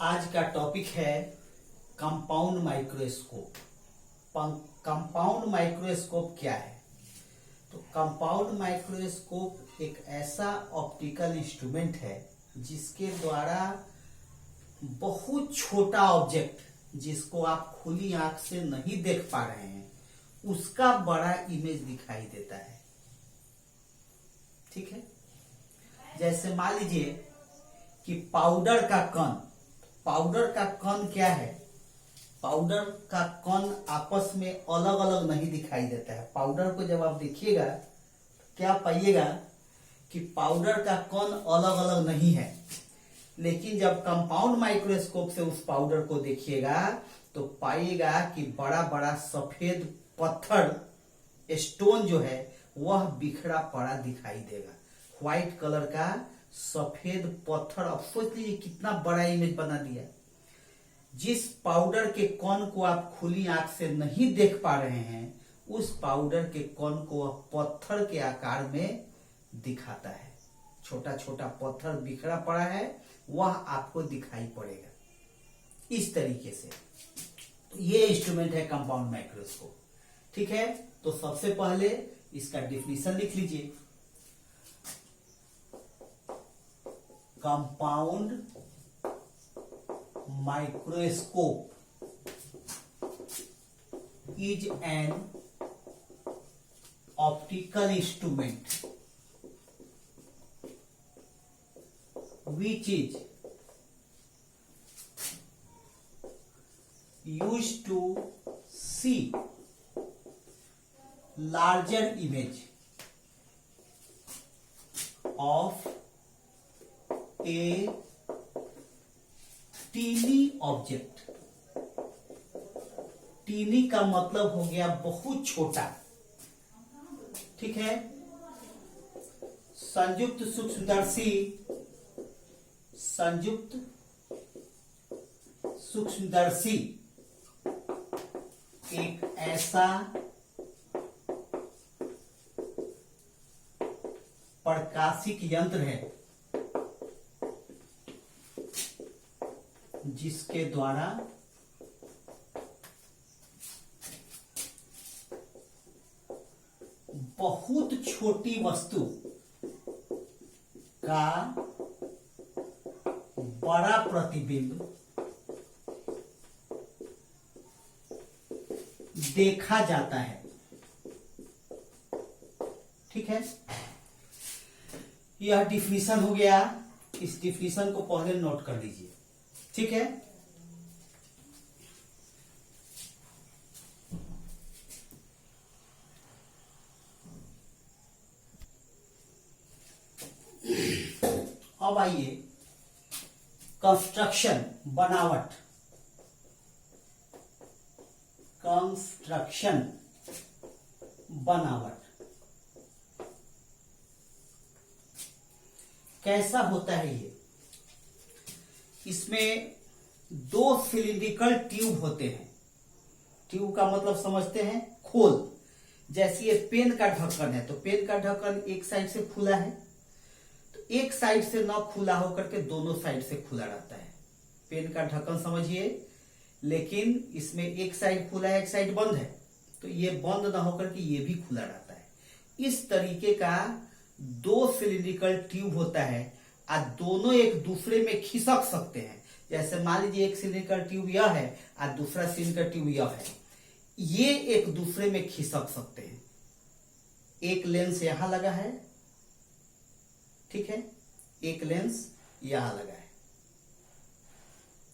आज का टॉपिक है कंपाउंड माइक्रोस्कोप। कंपाउंड माइक्रोस्कोप क्या है? तो कंपाउंड माइक्रोस्कोप एक ऐसा ऑप्टिकल इंस्ट्रूमेंट है जिसके द्वारा बहुत छोटा ऑब्जेक्ट जिसको आप खुली आंख से नहीं देख पा रहे हैं उसका बड़ा इमेज दिखाई देता है। ठीक है, जैसे मान लीजिए कि पाउडर का कण क्या है? पाउडर का कण आपस में अलग अलग नहीं दिखाई देता है। पाउडर को जब आप देखिएगा क्या पाइएगा कि पाउडर का कण अलग अलग नहीं है, लेकिन जब कंपाउंड माइक्रोस्कोप से उस पाउडर को देखिएगा तो पाइएगा कि बड़ा बड़ा सफेद पत्थर स्टोन जो है वह बिखरा पड़ा दिखाई देगा। व्हाइट कलर का सफेद पत्थर। अब सोच लीजिए कितना बड़ा इमेज बना दिया। जिस पाउडर के कण को आप खुली आंख से नहीं देख पा रहे हैं उस पाउडर के कण को पत्थर के आकार में दिखाता है। छोटा छोटा पत्थर बिखरा पड़ा है वह आपको दिखाई पड़ेगा इस तरीके से। तो ये इंस्ट्रूमेंट है कंपाउंड माइक्रोस्कोप। ठीक है, तो सबसे पहले इसका डिफिनीशन लिख लीजिए। Compound microscope is an optical instrument which is used to see larger image of a teeny object। Teeny का मतलब हो गया बहुत छोटा। ठीक है, संयुक्त सूक्ष्मदर्शी एक ऐसा प्रकाशिक यंत्र है जिसके द्वारा बहुत छोटी वस्तु का बड़ा प्रतिबिंब देखा जाता है। ठीक है, यह डिफिनीशन हो गया। इस डिफिनीशन को पहले नोट कर लीजिए। ठीक है, अब आइए कंस्ट्रक्शन, बनावट। कैसा होता है ये? इसमें दो सिलिंड्रिकल ट्यूब होते हैं। ट्यूब का मतलब समझते हैं, खोल। जैसे ये पेन का ढक्कन है तो पेन का ढक्कन एक साइड से खुला है, तो एक साइड से ना खुला होकर के दोनों साइड से खुला रहता है। पेन का ढक्कन समझिए, लेकिन इसमें एक साइड खुला है एक साइड बंद है, तो ये बंद ना होकर के ये भी खुला रहता है। इस तरीके का दो सिलिंड्रिकल ट्यूब होता है और दोनों एक दूसरे में खिसक सकते हैं। जैसे मान लीजिए एक सिलिंड्रिकल ट्यूब यह है और दूसरा सिलिंड्रिकल ट्यूब यह है, ये एक दूसरे में खिसक सकते हैं। एक लेंस यहां लगा है, ठीक है, एक लेंस यहां लगा है।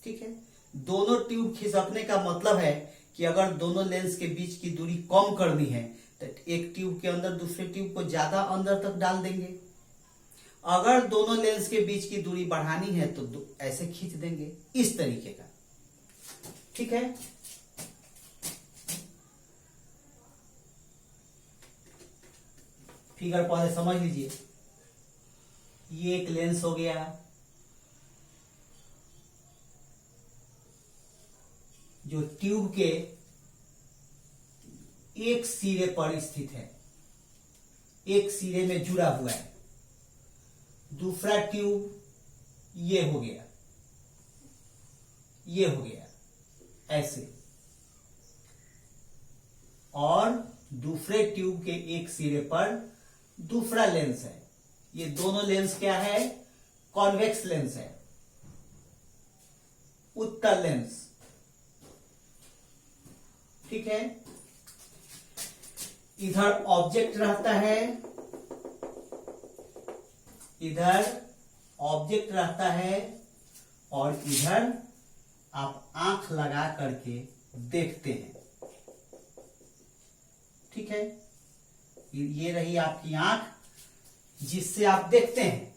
ठीक है, दोनों ट्यूब खिसकने का मतलब है कि अगर दोनों लेंस के बीच की दूरी कम करनी है तो एक ट्यूब के अंदर दूसरे ट्यूब को ज्यादा अंदर तक डाल देंगे। अगर दोनों लेंस के बीच की दूरी बढ़ानी है तो ऐसे खींच देंगे, इस तरीके का। ठीक है, फिगर पहले समझ लीजिए। ये एक लेंस हो गया, जो ट्यूब के एक सिरे पर स्थित है, एक सिरे में जुड़ा हुआ है। दूसरा ट्यूब ये हो गया, ये हो गया ऐसे, और दूसरे ट्यूब के एक सिरे पर दूसरा लेंस है। ये दोनों लेंस क्या है? कॉन्वेक्स लेंस है, उत्तल लेंस। ठीक है, इधर ऑब्जेक्ट रहता है, इधर ऑब्जेक्ट रहता है, और इधर आप आंख लगा करके देखते हैं। ठीक है, ये रही आपकी आंख जिससे आप देखते हैं,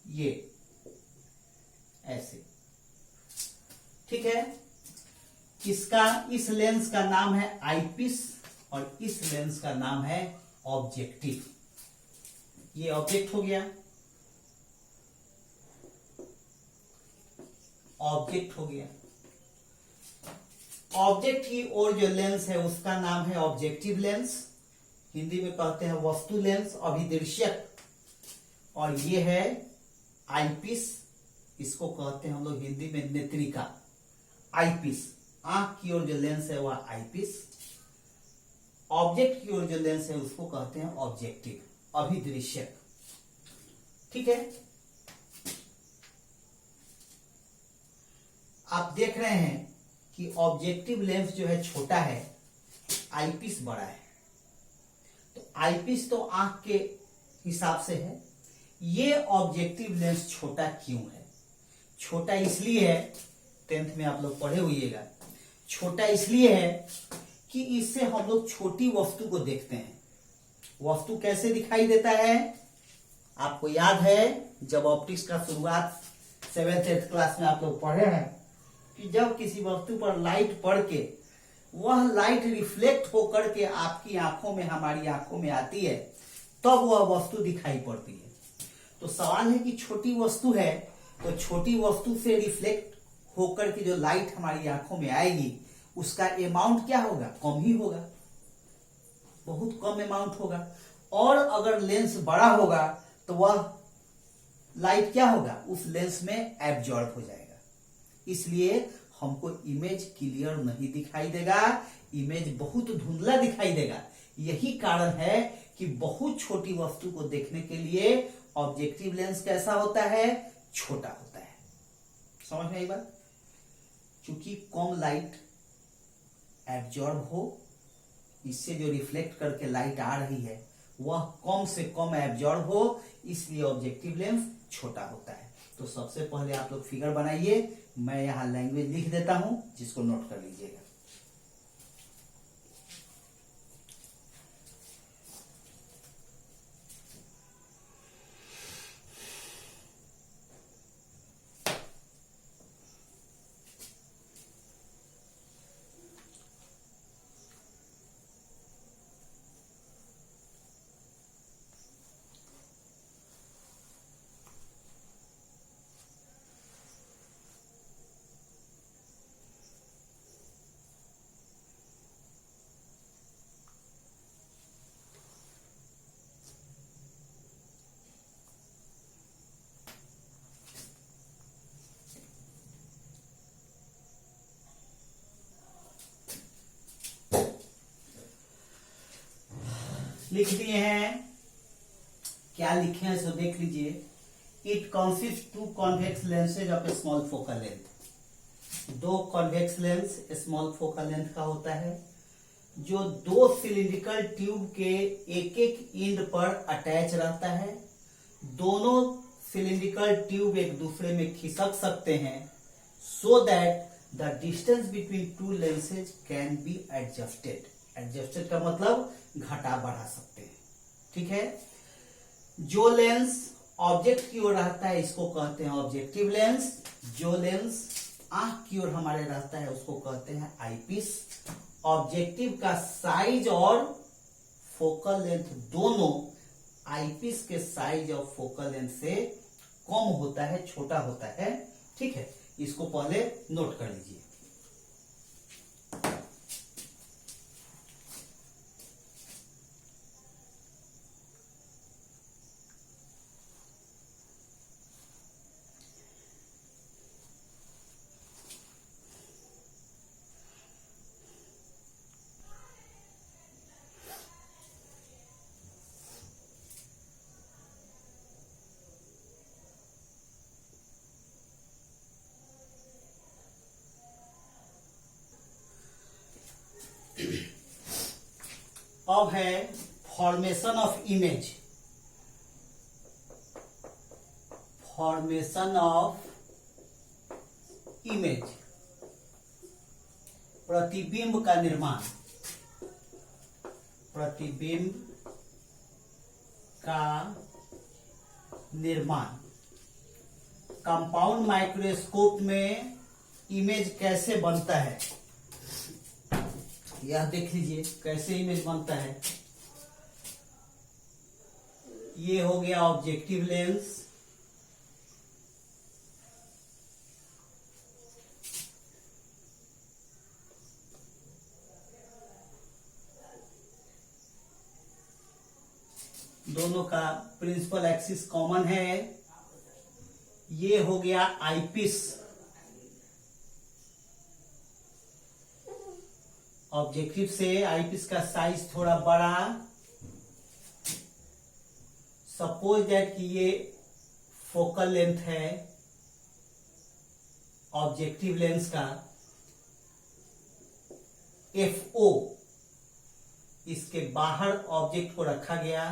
ये ऐसे। ठीक है, इस लेंस का नाम है आईपीस और इस लेंस का नाम है ऑब्जेक्टिव। ये ऑब्जेक्ट हो गया, ऑब्जेक्ट हो गया। ऑब्जेक्ट की ओर जो लेंस है उसका नाम है ऑब्जेक्टिव लेंस, हिंदी में कहते हैं वस्तु लेंस, अभिदृश्यक। और ये है आईपीस, इसको कहते हैं हम लोग हिंदी में नेत्रिका। आईपीस, आंख की ओर जो लेंस है वह आईपीस, ऑब्जेक्ट की ओर जो लेंस है उसको कहते हैं ऑब्जेक्टिव, अभिदृश्यक। ठीक है, आप देख रहे हैं कि ऑब्जेक्टिव लेंस जो है छोटा है, आईपीस बड़ा है। तो आईपीस तो आंख के हिसाब से है, ये ऑब्जेक्टिव लेंस छोटा क्यों है? छोटा इसलिए है, 10th में आप लोग पढ़े होइएगा, छोटा इसलिए है कि इससे हम लोग छोटी वस्तु को देखते हैं। वस्तु कैसे दिखाई देता है? आपको याद है जब ऑप्टिक्स का शुरुआत 7th 8th क्लास में आप लोग पढ़े हैं कि जब किसी वस्तु पर लाइट पड़ के वह लाइट रिफ्लेक्ट होकर के आपकी आंखों में, हमारी आंखों में आती है, तब वह वस्तु दिखाई पड़ती है। तो सवाल है कि छोटी वस्तु है, तो छोटी वस्तु से रिफ्लेक्ट होकर के जो लाइट हमारी आंखों में आएगी उसका अमाउंट क्या होगा? कम ही होगा, बहुत कम अमाउंट होगा। और अगर लेंस बड़ा होगा तो वह लाइट क्या होगा? उस लेंस में एब्जॉर्ब हो जाएगा, इसलिए हमको इमेज क्लियर नहीं दिखाई देगा, इमेज बहुत धुंधला दिखाई देगा। यही कारण है कि बहुत छोटी वस्तु को देखने के लिए ऑब्जेक्टिव लेंस कैसा होता है? छोटा होता है। समझ में आई बात? क्योंकि कम लाइट एब्जॉर्ब हो, इससे जो रिफ्लेक्ट करके लाइट आ रही है वह कम से कम एब्जॉर्ब हो, इसलिए ऑब्जेक्टिव लेंस छोटा होता है। तो सबसे पहले आप लोग फिगर बनाइए, मैं यहां लैंग्वेज लिख देता हूं जिसको नोट कर लीजिएगा। लिख दिए हैं, क्या लिखे हैं सो देख लीजिए। It consist two convex lenses of a small focal length. दो convex lens small focal length का होता है, जो दो सिलिंड्रिकल ट्यूब के एक एक एंड पर अटैच रहता है। दोनों सिलिंड्रिकल ट्यूब एक दूसरे में खिसक सकते हैं, so that the distance between two lenses can be adjusted. Adjusted का मतलब घटा बढ़ा सकते हैं। ठीक है, जो लेंस ऑब्जेक्ट की ओर रहता है इसको कहते हैं ऑब्जेक्टिव लेंस, जो लेंस आंख की ओर हमारे रहता है उसको कहते हैं आईपीस। ऑब्जेक्टिव का साइज और फोकल लेंथ दोनों आईपीस के साइज और फोकल लेंथ से कम होता है, छोटा होता है। ठीक है, इसको पहले नोट कर लीजिए। अब है formation of image. Formation of image, प्रतिबिंब का निर्माण। प्रतिबिंब का निर्माण। कंपाउंड माइक्रोस्कोप में इमेज कैसे बनता है, यह देख लीजिए कैसे इमेज बनता है। ये हो गया ऑब्जेक्टिव लेंस, दोनों का प्रिंसिपल एक्सिस कॉमन है। ये हो गया आईपीस, ऑब्जेक्टिव से आईपीस का साइज थोड़ा बड़ा। सपोज दैट कि ये फोकल लेंथ है ऑब्जेक्टिव लेंस का FO, इसके बाहर ऑब्जेक्ट को रखा गया।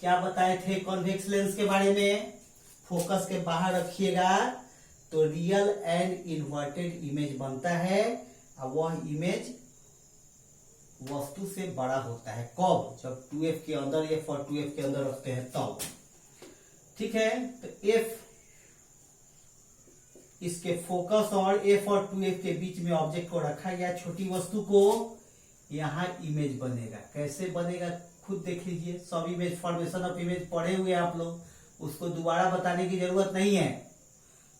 क्या बताए थे कॉन्वेक्स लेंस के बारे में, फोकस के बाहर रखिएगा तो रियल एंड इन्वर्टेड इमेज बनता है, और वह इमेज वस्तु से बड़ा होता है। कब? जब 2F के अंदर F और 2F के अंदर रखते हैं तब। ठीक है, तो F इसके फोकस और F और 2F के बीच में ऑब्जेक्ट को रखा गया, छोटी वस्तु को। यहां इमेज बनेगा। कैसे बनेगा खुद देख लीजिए। सब इमेज, फॉर्मेशन ऑफ इमेज पढ़े हुए आप लोग, उसको दोबारा बताने की जरूरत नहीं है।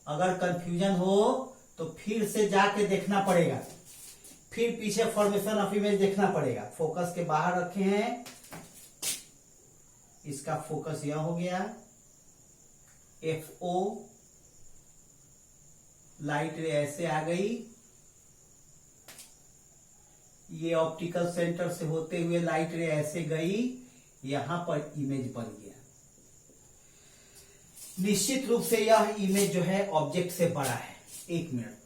अगर कंफ्यूजन हो तो फिर से जाके देखना पड़ेगा, फिर पीछे फॉर्मेशन ऑफ इमेज देखना पड़ेगा। फोकस के बाहर रखे हैं, इसका फोकस यह हो गया FO, लाइट रे ऐसे आ गई, ये ऑप्टिकल सेंटर से होते हुए लाइट रे ऐसे गई, यहां पर इमेज बन गया। निश्चित रूप से यह इमेज जो है ऑब्जेक्ट से बड़ा है। एक मिनट,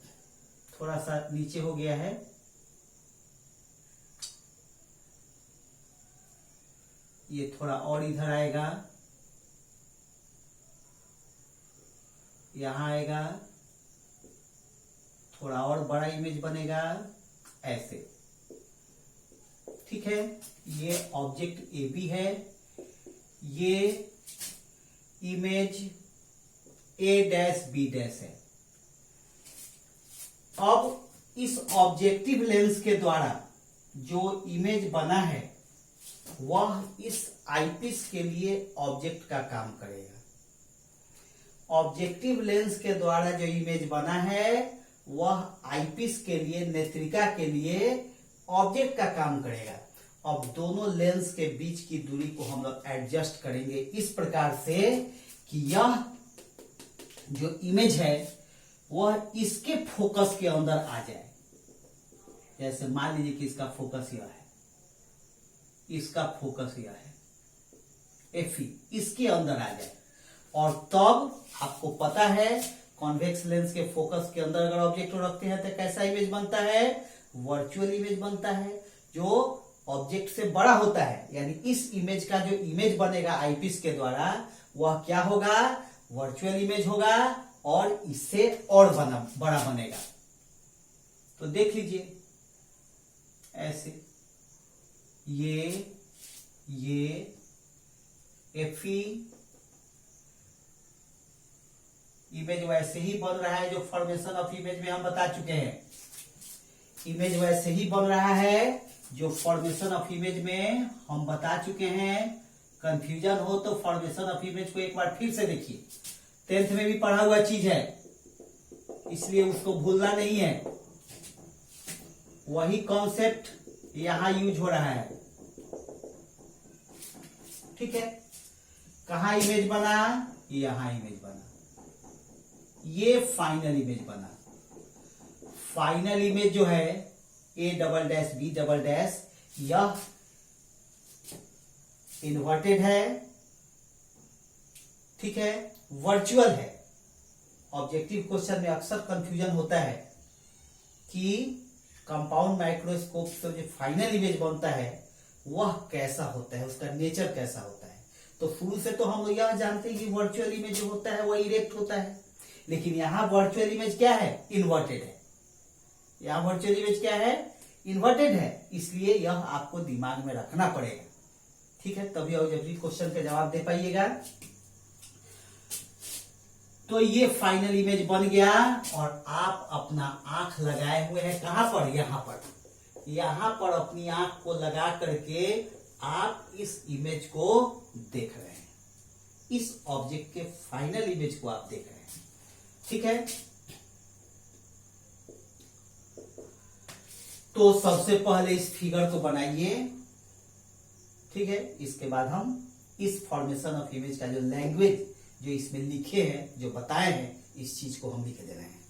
थोड़ा सा नीचे हो गया है। ये थोड़ा और इधर आएगा, यहां आएगा, थोड़ा और बड़ा इमेज बनेगा ऐसे। ठीक है, ये ऑब्जेक्ट AB है, ये इमेज A-B' है। अब इस ऑब्जेक्टिव लेंस के द्वारा जो इमेज बना है वह इस आईपीस के लिए ऑब्जेक्ट का काम करेगा। ऑब्जेक्टिव लेंस के द्वारा जो इमेज बना है वह आईपीस के लिए, नेत्रिका के लिए ऑब्जेक्ट का काम करेगा। अब दोनों लेंस के बीच की दूरी को हम लोग एडजस्ट करेंगे इस प्रकार से कि यह जो इमेज है वह इसके फोकस के अंदर आ जाए। जैसे मान लीजिए कि इसका फोकस यह है, इसका फोकस यह है FE, इसके अंदर आ जाए। और तब आपको पता है कॉन्वेक्स लेंस के फोकस के अंदर अगर ऑब्जेक्ट रखते हैं तो कैसा इमेज बनता है? वर्चुअल इमेज बनता है, जो ऑब्जेक्ट से बड़ा होता है। यानी इस इमेज का जो इमेज बनेगा आईपीस के द्वारा वह क्या होगा? वर्चुअल इमेज होगा, और इससे और बड़ा बनेगा। तो देख लीजिए ऐसे, ये FE इमेज वैसे ही बन रहा है जो फॉर्मेशन ऑफ इमेज में हम बता चुके हैं। इमेज वैसे ही बन रहा है जो फॉर्मेशन ऑफ इमेज में हम बता चुके हैं। कंफ्यूजन हो तो फॉर्मेशन ऑफ इमेज को एक बार फिर से देखिए, 10th में भी पढ़ा हुआ चीज है, इसलिए उसको भूलना नहीं है। वही कॉन्सेप्ट यहां यूज हो रहा है। ठीक है, कहां इमेज बना? यहां इमेज बना, ये फाइनल इमेज बना। फाइनल इमेज जो है A"B", यह इन्वर्टेड है, ठीक है, वर्चुअल है। ऑब्जेक्टिव क्वेश्चन में अक्सर कंफ्यूजन होता है कि कंपाउंड माइक्रोस्कोप से जो फाइनल इमेज बनता है वह कैसा होता है, उसका नेचर कैसा होता है। तो शुरू से तो हम लोग यह जानते हैं कि वर्चुअल इमेज जो होता है वह इरेक्ट होता है, लेकिन यहाँ वर्चुअल इमेज क्या है, इन्वर्टेड है। यहाँ वर्चुअल इमेज क्या है, इन्वर्टेड है, इसलिए यह आपको दिमाग में रखना पड़ेगा। ठीक है, तभी ऑब्जेक्टिव क्वेश्चन का जवाब दे पाइएगा। तो ये फाइनल इमेज बन गया और आप अपना आंख लगाए हुए हैं कहां पर, यहां पर अपनी आंख को लगा करके आप इस इमेज को देख रहे हैं, इस ऑब्जेक्ट के फाइनल इमेज को आप देख रहे हैं। ठीक है, तो सबसे पहले इस फिगर को बनाइए। ठीक है, इसके बाद हम इस फॉर्मेशन ऑफ इमेज का जो लैंग्वेज जो इसमें लिखे हैं, जो बताए हैं, इस चीज को हम लिख दे रहे हैं।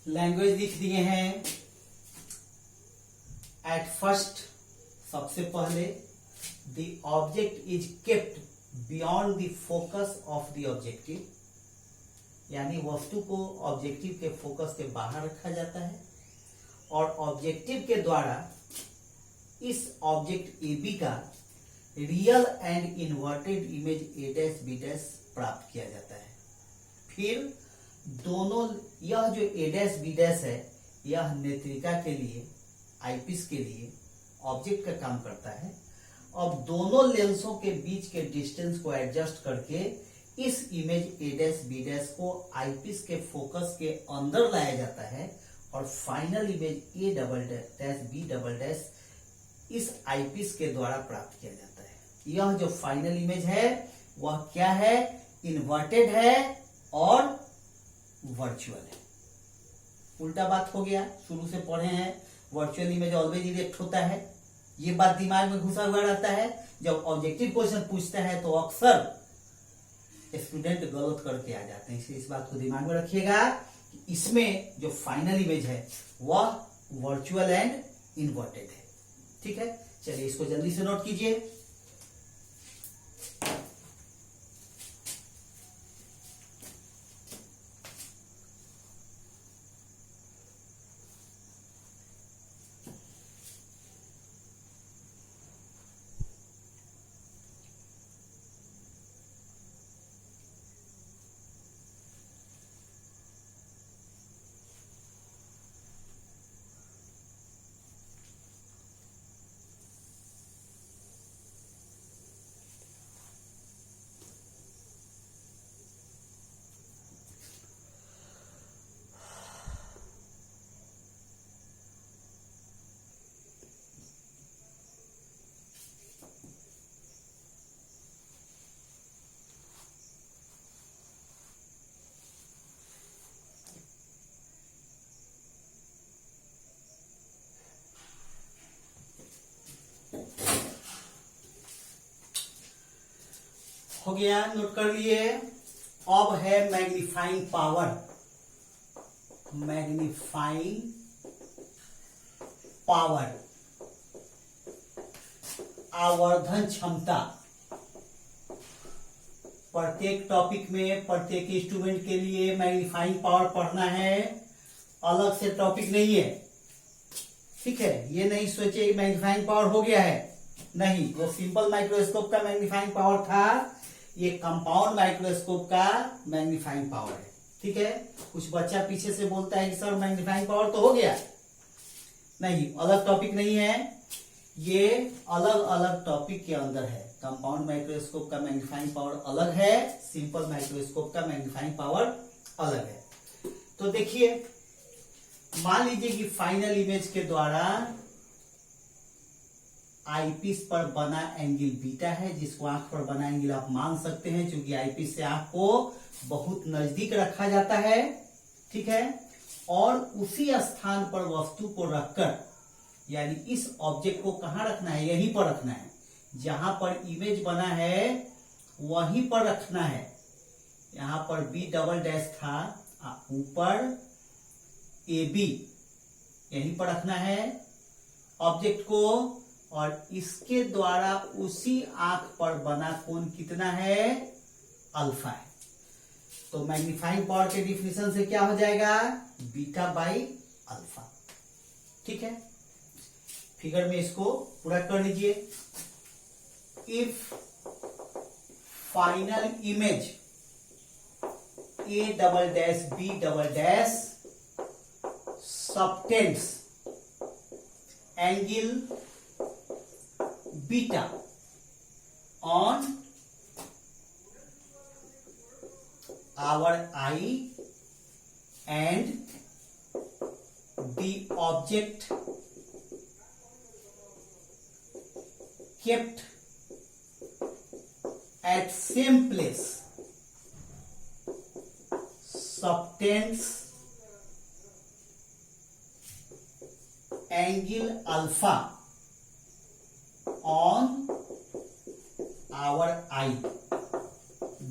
लैंग्वेज लिख दिए हैं। एट फर्स्ट, सबसे पहले, the object is kept beyond the focus of the objective, यानी वस्तु को ऑब्जेक्टिव के फोकस के बाहर रखा जाता है और ऑब्जेक्टिव के द्वारा इस ऑब्जेक्ट ए बी का real and inverted image A dash B dash प्राप्त किया जाता है। फिर दोनों, यह जो ए डैश बी डैश है, यह नेत्रिका के लिए, आईपीस के लिए ऑब्जेक्ट का काम करता है। अब दोनों लेंसों के बीच के डिस्टेंस को एडजस्ट करके इस image A dash B dash को आईपीस के फोकस के अंदर लाया जाता है और final image A double dash B double dash इस आईपीस के द्वारा प्राप्त किया जाता है। यह जो फाइनल इमेज है वह क्या है, इन्वर्टेड है और वर्चुअल है। उल्टा बात हो गया, शुरू से पढ़े हैं वर्चुअल इमेज ऑलवेज इरेक्ट होता है, ये बात दिमाग में घुसा हुआ रहता है। जब ऑब्जेक्टिव क्वेश्चन पूछता है तो अक्सर स्टूडेंट गलत करके आ जाते हैं, इसलिए इस बात को दिमाग में रखिएगा कि इसमें जो फाइनल इमेज है वह वर्चुअल एंड इन्वर्टेड है। ठीक है, चलिए इसको जल्दी से नोट कीजिए। हो गया, नोट कर लिए। अब है मैग्नीफाइंग पावर, मैग्नीफाइंग पावर, आवर्धन क्षमता। प्रत्येक टॉपिक में प्रत्येक स्टूडेंट के लिए मैग्नीफाइंग पावर पढ़ना है, अलग से टॉपिक नहीं है। ठीक है, ये नहीं सोचे मैग्नीफाइंग पावर हो गया है, नहीं, वो सिंपल माइक्रोस्कोप का मैग्नीफाइंग पावर था, ये कंपाउंड माइक्रोस्कोप का मैग्नीफाइंग पावर है। ठीक है, कुछ बच्चा पीछे से बोलता है कि सर मैग्नीफाइंग पावर तो हो गया, नहीं, अलग टॉपिक नहीं है, ये अलग अलग टॉपिक के अंदर है। कंपाउंड माइक्रोस्कोप का मैग्नीफाइंग पावर अलग है, सिंपल माइक्रोस्कोप का मैग्नीफाइंग पावर अलग है। तो देखिए, मान लीजिए कि फाइनल इमेज के द्वारा आईपीस पर बना एंगल बीटा है, जिसको आंख पर बना एंगल आप मान सकते हैं, क्योंकि आईपीस से आंख को बहुत नजदीक रखा जाता है। ठीक है, और उसी स्थान पर वस्तु को रखकर, यानी इस ऑब्जेक्ट को कहां रखना है, यहीं पर रखना है, जहां पर इमेज बना है वहीं पर रखना है। यहां पर बी डबल डैश था, ऊपर ए बी यहीं पर रखना है ऑब्जेक्ट को, और इसके द्वारा उसी आंख पर बना कोण कितना है, अल्फा है। तो मैग्नीफाइंग पावर के डिफिनेशन से क्या हो जाएगा, बीटा बाई अल्फा। ठीक है, फिगर में इसको पूरा कर लीजिए। If final image A double dash B double dash subtends angle beta on our eye and the object kept at same place subtends angle alpha on our eye,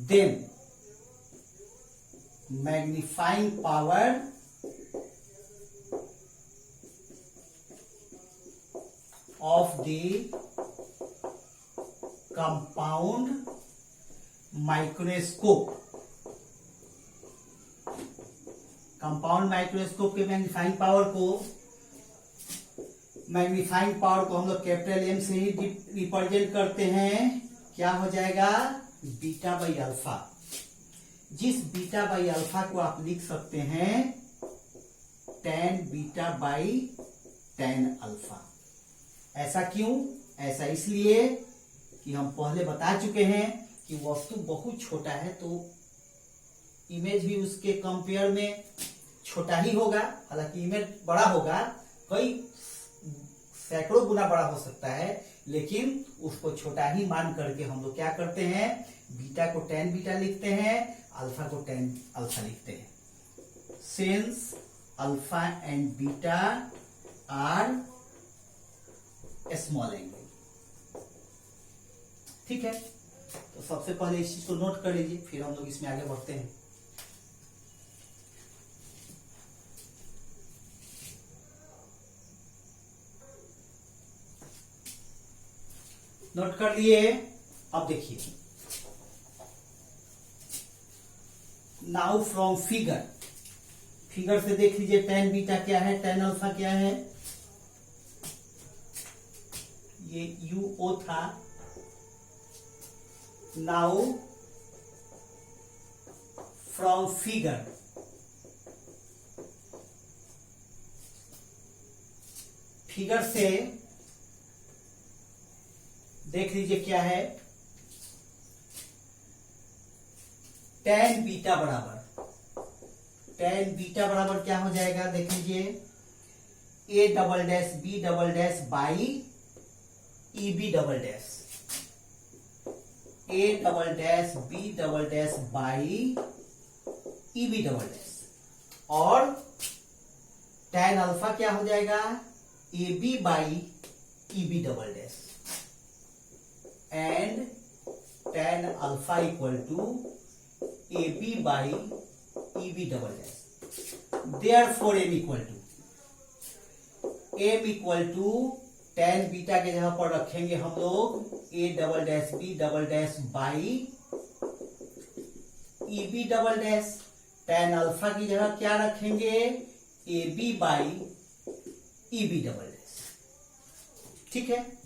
then magnifying power of the compound microscope, compound microscope के magnifying power को हम लोग capital M से ही represent करते हैं। क्या हो जाएगा, बीटा बाई अल्फा। जिस बीटा बाई अल्फा को आप लिख सकते हैं tan beta by tan alpha. ऐसा क्यों, ऐसा इसलिए कि हम पहले बता चुके हैं कि वस्तु बहुत छोटा है तो इमेज भी उसके कंपेयर में छोटा ही होगा। हालांकि इमेज बड़ा होगा, कई सैकड़ों गुना बड़ा हो सकता है, लेकिन उसको छोटा ही मान करके हम लोग क्या करते हैं, बीटा को tan बीटा लिखते हैं, अल्फा को tan अल्फा लिखते हैं। Since alpha and beta are small angle. ठीक है, तो सबसे पहले इस चीज को नोट कर लीजिए, फिर हम लोग इसमें आगे बढ़ते हैं। नोट कर लिए। अब देखिए, नाउ फ्रॉम फिगर से देख लीजिए tan बीटा क्या है, tan अल्फा क्या है। ये UO था। नाउ फ्रॉम फिगर से देख लीजिए क्या है, tan बीटा बराबर क्या हो जाएगा, देख लीजिए A double dash B double dash by E B double dash, A double dash B double dash by E B double dash, और tan अल्फा क्या हो जाएगा, A B by E B double dash, and tan alpha equal to AB by EB double dash. Therefore m equal to tan beta के जगह पर रखेंगे हम लोग A double dash B double dash by EB double dash. tan alpha की जगह क्या रखेंगे, AB by EB double dash. ठीक है,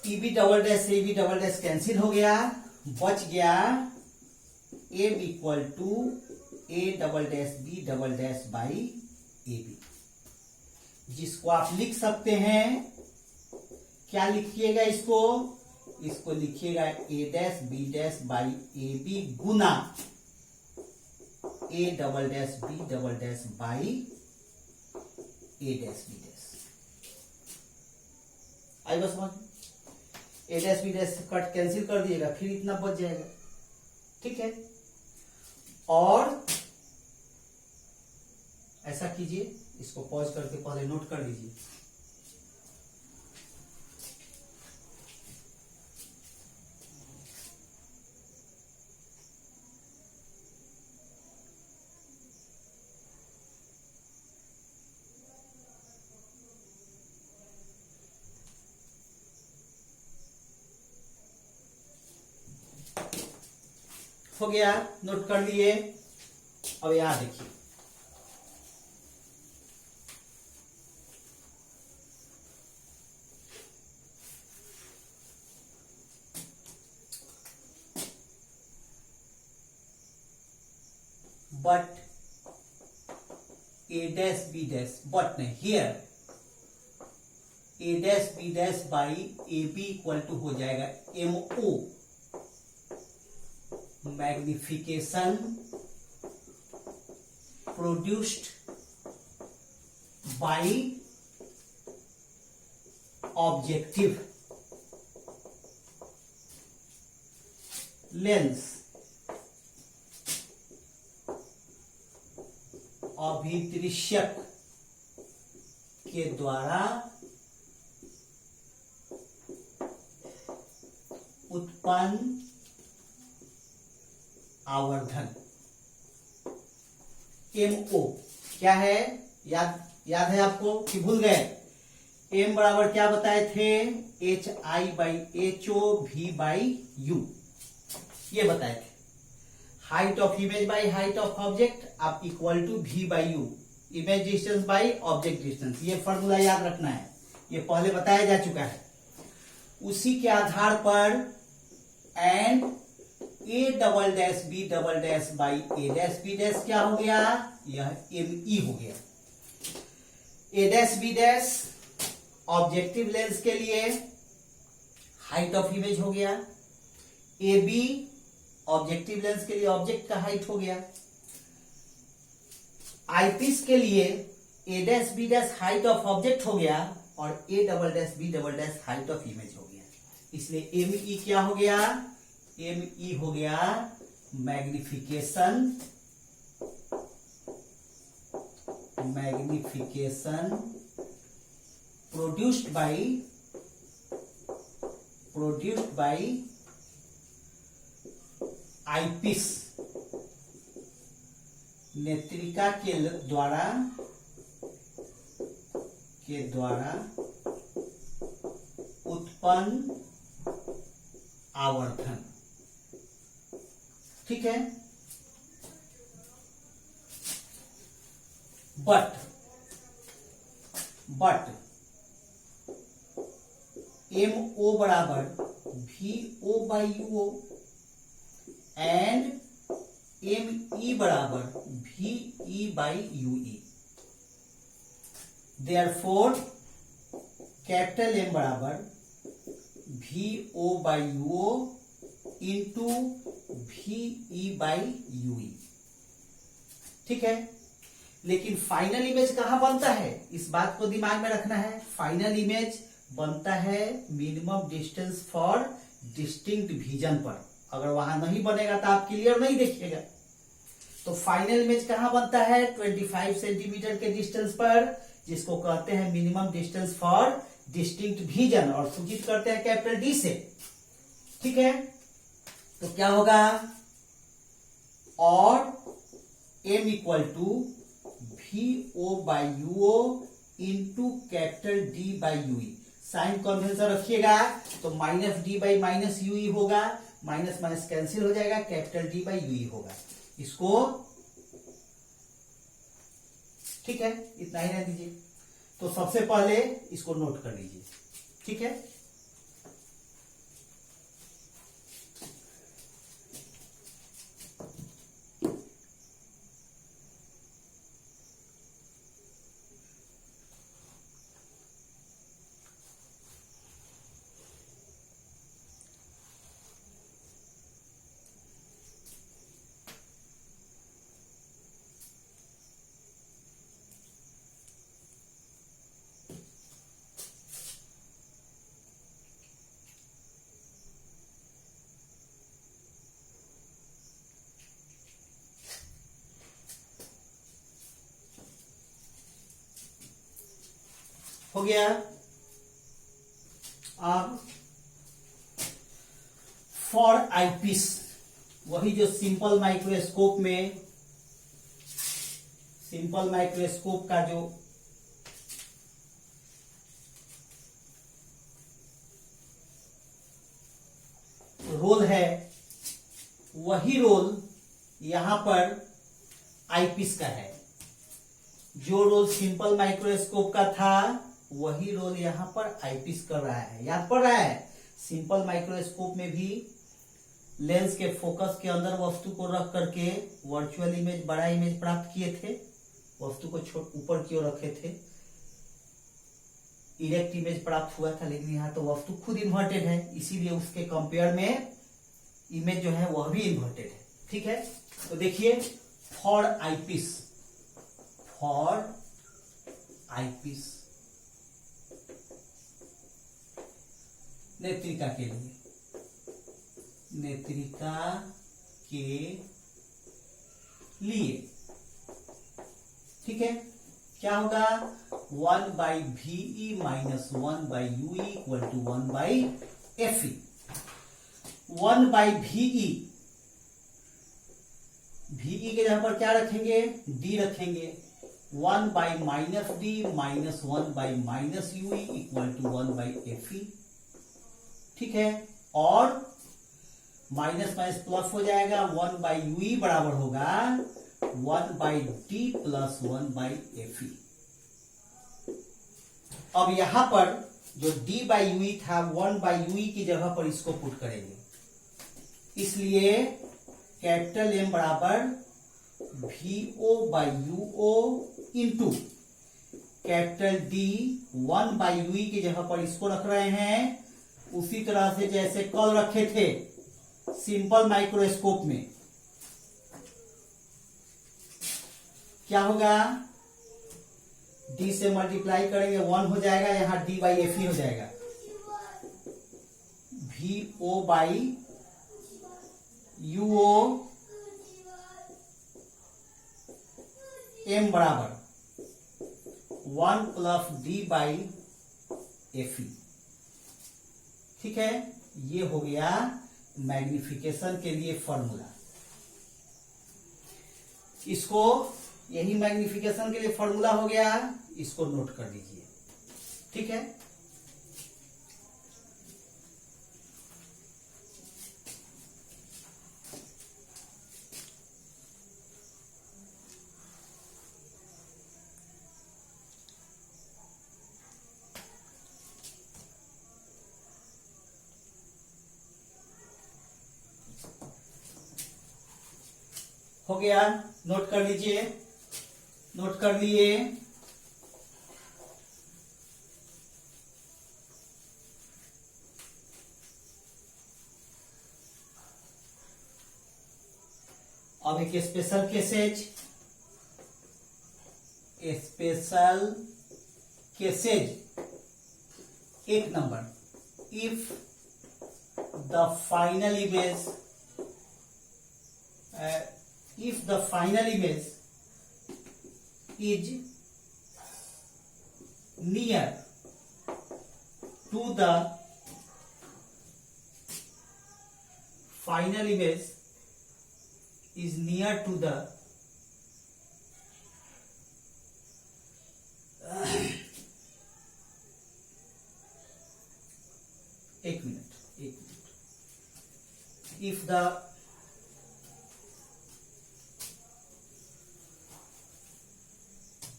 ईबी डबल डैश से ईबी डबल डैश कैंसिल हो गया, बच गया M equal to A double dash B double dash by A B, जिसको आप लिख सकते हैं, क्या लिखिएगा इसको लिखिएगा A dash B dash by A B गुना A double dash B double dash by A dash B dash. आई बस समझ, A dash B dash cut cancel कर दिएगा, फिर इतना बच जाएगा। ठीक है, और ऐसा कीजिए, इसको पॉज करके पहले नोट कर लीजिए। हो गया, नोट कर लिए। अब यहां देखिए, but A dash B dash, but नहीं, here A dash B dash by A B equal to हो जाएगा M O, magnification produced by objective lens, अभिदृश्यक के द्वारा उत्पन्न आवर्धन। MO क्या है, याद है आपको कि भूल गए? M बराबर क्या बताए थे? HI/HO V/U, ये बताए थे। Height of image by height of object आप equal to V/U, image distance by object distance. ये फॉर्मूला याद रखना है, ये पहले बताया जा चुका है। उसी के आधार पर and A double dash B double dash by A dash B dash क्या हो गया? यह ME हो गया। A dash B dash objective lens के लिए हाइट ऑफ इमेज हो गया, AB ऑब्जेक्टिव लेंस के लिए ऑब्जेक्ट का हाइट हो गया, आईपीस के लिए A dash B dash height of object हो गया और A double dash B double dash height of image हो गया। इसलिए ME क्या हो गया? ME हो गया मैग्निफिकेशन प्रोड्यूस्ड बाई आईपीस, नेत्रिका के द्वारा उत्पन्न आवर्धन। ठीक है, बट MO बराबर VO/UO एंड ME बराबर VE/UE। देयरफॉर कैपिटल M बराबर VO/UO इंटू VE/UE। ठीक है, लेकिन फाइनल इमेज कहां बनता है, इस बात को दिमाग में रखना है। फाइनल इमेज बनता है minimum distance for distinct vision पर। अगर वहां नहीं बनेगा तो आप क्लियर नहीं देखिएगा। तो फाइनल इमेज कहां बनता है? 25 सेंटीमीटर के डिस्टेंस पर, जिसको कहते हैं minimum distance for distinct vision और सूचित करते हैं कैपिटल D से। ठीक है, तो क्या होगा? और M equal to VO/UO into capital D/UE। Sign convention रखिएगा तो -D/-UE होगा, माइनस माइनस कैंसिल हो जाएगा, कैपिटल D/UE होगा। इसको ठीक है, इतना ही रह दीजिए। तो सबसे पहले इसको नोट कर लीजिए। ठीक है, हो गया। अब फॉर आईपीस, वही जो सिंपल माइक्रोस्कोप का जो रोल है वही रोल यहां पर आईपीस का है। जो रोल सिंपल माइक्रोस्कोप का था वही रोल यहां पर आईपीस कर रहा है। याद पड़ रहा है, सिंपल माइक्रोस्कोप में भी लेंस के फोकस के अंदर वस्तु को रख करके वर्चुअल इमेज, बड़ा इमेज प्राप्त किए थे, वस्तु को ऊपर की ओर रखे थे, इरेक्ट इमेज प्राप्त हुआ था। लेकिन यहाँ तो वस्तु खुद इन्वर्टेड है, इसीलिए उसके कंपेयर में इमेज जो है वह भी इन्वर्टेड है। ठीक है, तो देखिए फॉर आईपीस, नेत्रिका के लिए, नेत्रिका के लिए, ठीक है, क्या होगा 1/VE minus 1/UE equal to 1/FE। 1/VE, VE के जगह पर क्या रखेंगे, D रखेंगे। 1/-D minus 1/-UE equal to 1/FE। ठीक है, और माइनस माइनस प्लस हो जाएगा, 1/UE बराबर होगा 1/D प्लस 1/FE। अब यहां पर जो D/UE था 1/UE की जगह पर इसको पुट करेंगे, इसलिए कैपिटल M बराबर VO/UO into capital D 1/UE की जगह पर इसको रख रहे हैं। उसी तरह से जैसे कल रखे थे सिंपल माइक्रोस्कोप में, क्या होगा, D से मल्टीप्लाई करेंगे 1 हो जाएगा, यहां D/FE हो जाएगा। VO/UO M बराबर 1 प्लस D/FE। ठीक है, ये हो गया मैग्निफिकेशन के लिए फॉर्मूला। इसको, यही मैग्निफिकेशन के लिए फॉर्मूला हो गया, इसको नोट कर लीजिए। ठीक है, हो गया, नोट कर लीजिए, नोट कर लिए। अब एक स्पेशल केसेज, एक number, if the final image is near to the final image is near to the एक minute,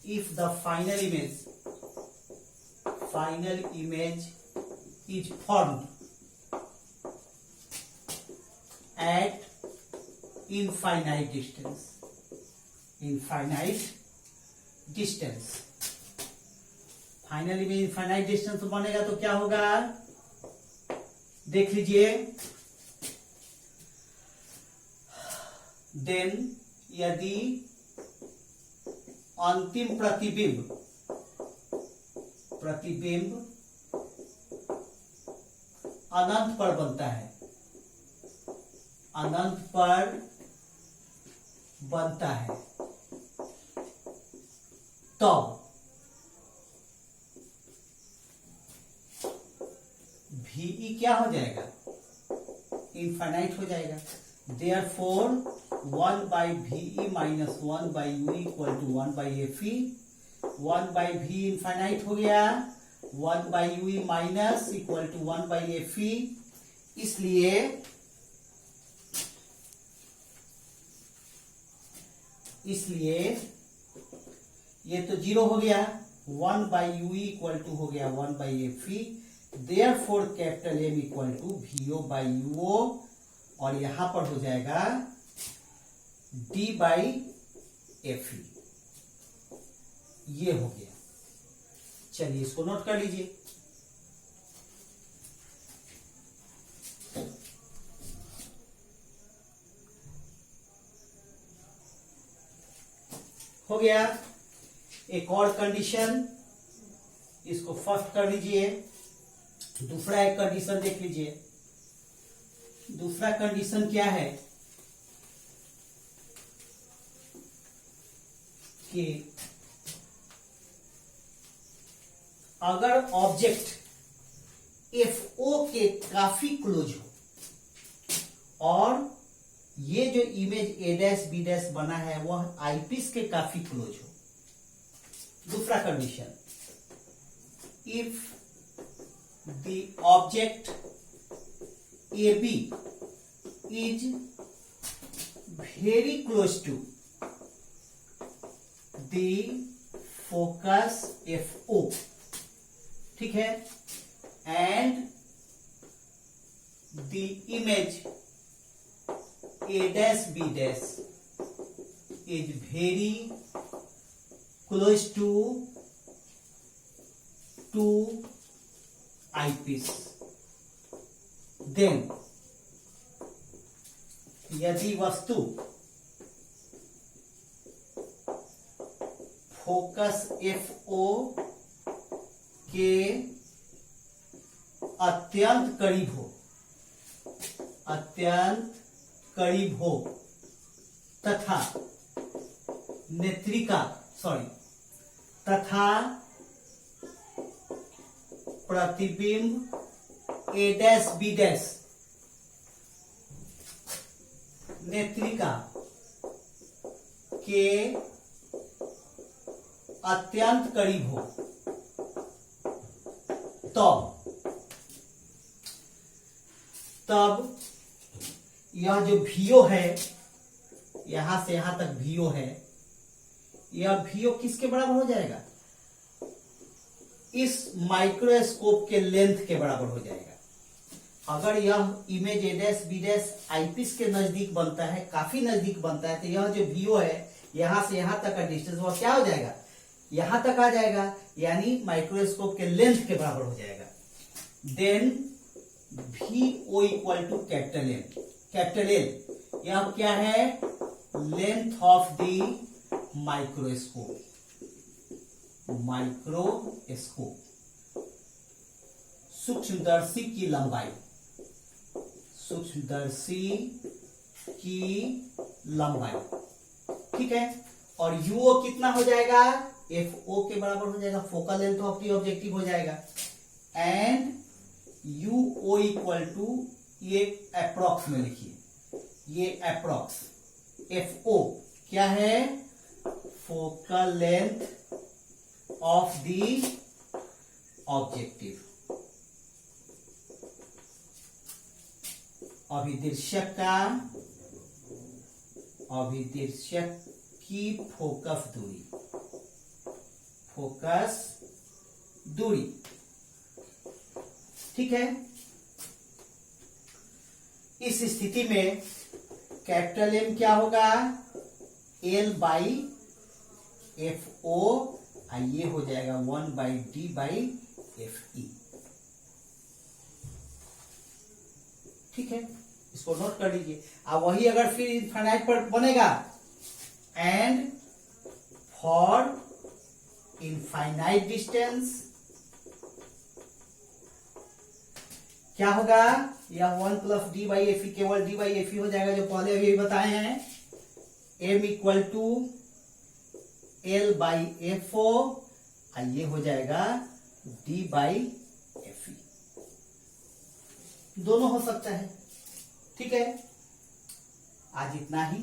if the final image is formed at infinite distance, final image infinite distance बनेगा तो क्या होगा, देख लीजिए। Then यदि अंतिम प्रतिबिंब अनंत पर बनता है, अनंत पर बनता है, तो VE क्या हो जाएगा, इनफाइनाइट हो जाएगा। Therefore 1/VE minus 1/UE equal to 1/FE। 1/VE infinite हो गया, 1/UE minus equal to 1/FE। इसलिए इसलिए ये तो 0 हो गया, 1/u इक्वल टू हो गया 1/fe, therefore capital M equal to VO/UO, और यहां पर हो जाएगा D/Fe। ये हो गया। चलिए इसको नोट कर लीजिए। हो गया। एक और कंडीशन, इसको फर्स्ट कर लीजिए। दूसरा एक कंडीशन देख लीजिए। दूसरा कंडीशन क्या है कि अगर ऑब्जेक्ट FO के काफी क्लोज हो और ये जो इमेज A', B' बना है वह आईपीस के काफी क्लोज हो। दूसरा condition, if the object AB is very close to the focus FO, ठीक है, and the image A', B' is very close to eyepiece, then यदि वस्तु फोकस FO के अत्यंत करीब हो तथा प्रतिबिंब A', B' नेत्रिका के अत्यंत करीब हो, तब यह जो VO है, यहां से यहां तक VO है, यह VO किसके बराबर हो जाएगा? इस माइक्रोस्कोप के लेंथ के बराबर हो जाएगा। अगर यह इमेज A', B' आईपीस के नजदीक बनता है, काफी नजदीक बनता है, तो यह जो VO है यहां से यहां तक का डिस्टेंस वह क्या हो जाएगा? यहां तक आ जाएगा, यानी माइक्रोस्कोप के लेंथ के बराबर हो जाएगा। Then VO equal to capital M। Capital L यह क्या है? Length of the microscope. सूक्ष्मदर्शी की लंबाई, ठीक है। और UO कितना हो जाएगा? FO के बराबर हो जाएगा, focal length of the objective हो जाएगा। एंड UO इक्वल टू, ये अप्रॉक्स में लिखिए, ये अप्रॉक्स FO क्या है? Focal length of the objective. अभिदृश्यक की फोकस दूरी, ठीक है। इस स्थिति में कैपिटल M क्या होगा? L/FO, ये हो जाएगा 1/D/FE, ठीक है। इसको नोट कर लीजिए। अब वही अगर फिर इनफाइनाइट पर बनेगा, एंड फॉर इनफाइनाइट डिस्टेंस क्या होगा? यह 1 + D/FE केवल D/FE हो जाएगा, जो पहले अभी बताए हैं। M इक्वल टू L/FO, ये हो जाएगा D/FE। दोनों हो सकता है, ठीक है। आज इतना ही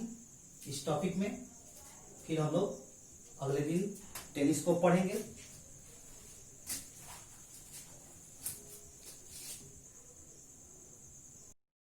इस टॉपिक में, फिर हम लोग अगले दिन टेलीस्कोप पढ़ेंगे।